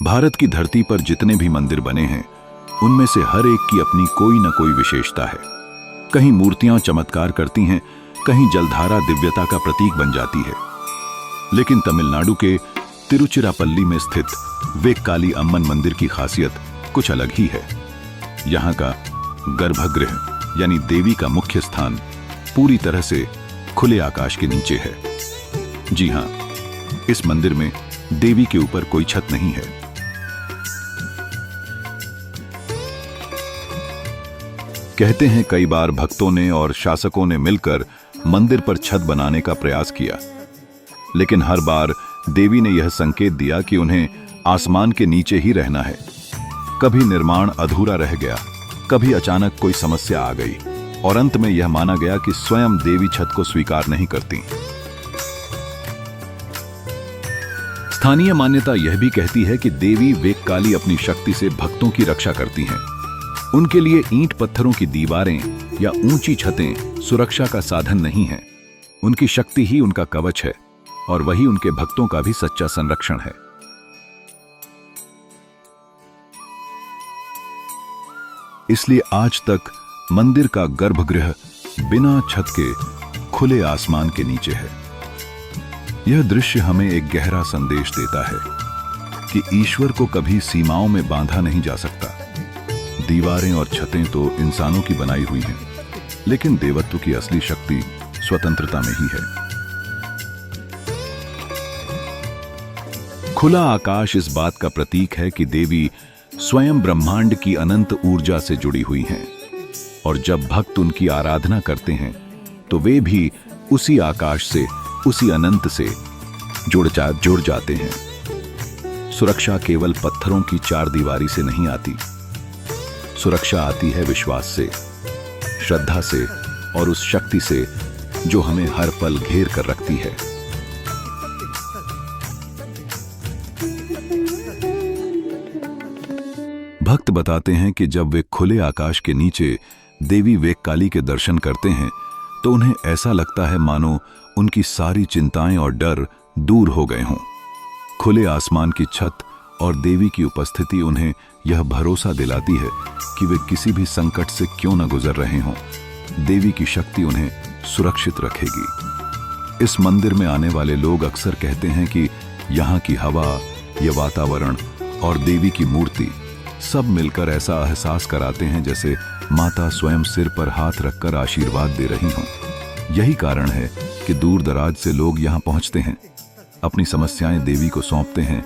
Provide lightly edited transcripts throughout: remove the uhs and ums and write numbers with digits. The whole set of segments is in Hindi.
भारत की धरती पर जितने भी मंदिर बने हैं, उनमें से हर एक की अपनी कोई न कोई विशेषता है। कहीं मूर्तियां चमत्कार करती हैं, कहीं जलधारा दिव्यता का प्रतीक बन जाती है। लेकिन तमिलनाडु के तिरुचिरापल्ली में स्थित वेक्काली अम्मन मंदिर की खासियत कुछ अलग ही है। यहाँ का गर्भगृह यानी देवी का मुख्य स्थान पूरी तरह से खुले आकाश के नीचे है। जी हाँ, इस मंदिर में देवी के ऊपर कोई छत नहीं है। कहते हैं कई बार भक्तों ने और शासकों ने मिलकर मंदिर पर छत बनाने का प्रयास किया, लेकिन हर बार देवी ने यह संकेत दिया कि उन्हें आसमान के नीचे ही रहना है। कभी निर्माण अधूरा रह गया, कभी अचानक कोई समस्या आ गई और अंत में यह माना गया कि स्वयं देवी छत को स्वीकार नहीं करती। स्थानीय मान्यता यह भी कहती है कि देवी वेक्काली अपनी शक्ति से भक्तों की रक्षा करती हैं। उनके लिए ईंट पत्थरों की दीवारें या ऊंची छतें सुरक्षा का साधन नहीं है। उनकी शक्ति ही उनका कवच है और वही उनके भक्तों का भी सच्चा संरक्षण है। इसलिए आज तक मंदिर का गर्भगृह बिना छत के खुले आसमान के नीचे है। यह दृश्य हमें एक गहरा संदेश देता है कि ईश्वर को कभी सीमाओं में बांधा नहीं जा सकता। दीवारें और छतें तो इंसानों की बनाई हुई हैं, लेकिन देवत्व की असली शक्ति स्वतंत्रता में ही है। खुला आकाश इस बात का प्रतीक है कि देवी स्वयं ब्रह्मांड की अनंत ऊर्जा से जुड़ी हुई हैं, और जब भक्त उनकी आराधना करते हैं तो वे भी उसी आकाश से, उसी अनंत से जुड़ जाते हैं। सुरक्षा केवल पत्थरों की चार दीवारी से नहीं आती। सुरक्षा आती है विश्वास से, श्रद्धा से और उस शक्ति से जो हमें हर पल घेर कर रखती है। भक्त बताते हैं कि जब वे खुले आकाश के नीचे देवी वेक्काली के दर्शन करते हैं तो उन्हें ऐसा लगता है मानो उनकी सारी चिंताएं और डर दूर हो गए हों। खुले आसमान की छत और देवी की उपस्थिति उन्हें यह भरोसा दिलाती है कि वे किसी भी संकट से क्यों न गुजर रहे हों, देवी की शक्ति उन्हें सुरक्षित रखेगी। इस मंदिर में आने वाले लोग अक्सर कहते हैं कि यहाँ की हवा, यह वातावरण और देवी की मूर्ति सब मिलकर ऐसा एहसास कराते हैं जैसे माता स्वयं सिर पर हाथ रखकर आशीर्वाद दे रही हों। यही कारण है कि दूर दराज से लोग यहाँ पहुँचते हैं, अपनी समस्याएं देवी को सौंपते हैं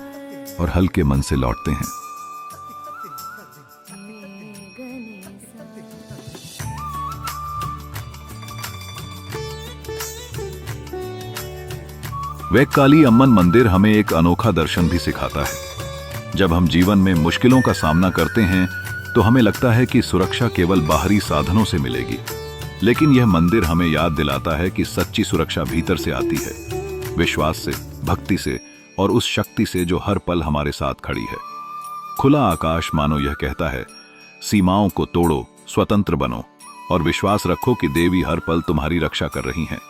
और हल्के मन से लौटते हैं। वेक्काली अम्मन मंदिर हमें एक अनोखा दर्शन भी सिखाता है। जब हम जीवन में मुश्किलों का सामना करते हैं तो हमें लगता है कि सुरक्षा केवल बाहरी साधनों से मिलेगी, लेकिन यह मंदिर हमें याद दिलाता है कि सच्ची सुरक्षा भीतर से आती है, विश्वास से, भक्ति से और उस शक्ति से जो हर पल हमारे साथ खड़ी है। खुला आकाश मानो यह कहता है, सीमाओं को तोड़ो, स्वतंत्र बनो और विश्वास रखो कि देवी हर पल तुम्हारी रक्षा कर रही हैं।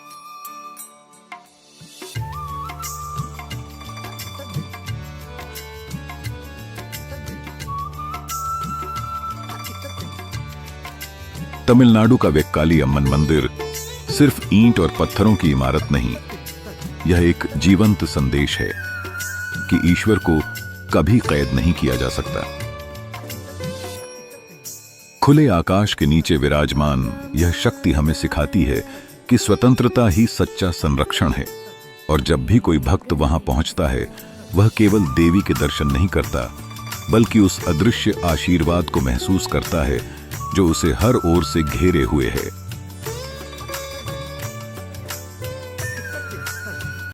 तमिलनाडु का वेक्काली अम्मन मंदिर सिर्फ ईंट और पत्थरों की इमारत नहीं, यह एक जीवंत संदेश है कि ईश्वर को कभी कैद नहीं किया जा सकता। खुले आकाश के नीचे विराजमान यह शक्ति हमें सिखाती है कि स्वतंत्रता ही सच्चा संरक्षण है, और जब भी कोई भक्त वहां पहुंचता है वह केवल देवी के दर्शन नहीं करता, बल्कि उस अदृश्य आशीर्वाद को महसूस करता है जो उसे हर ओर से घेरे हुए है।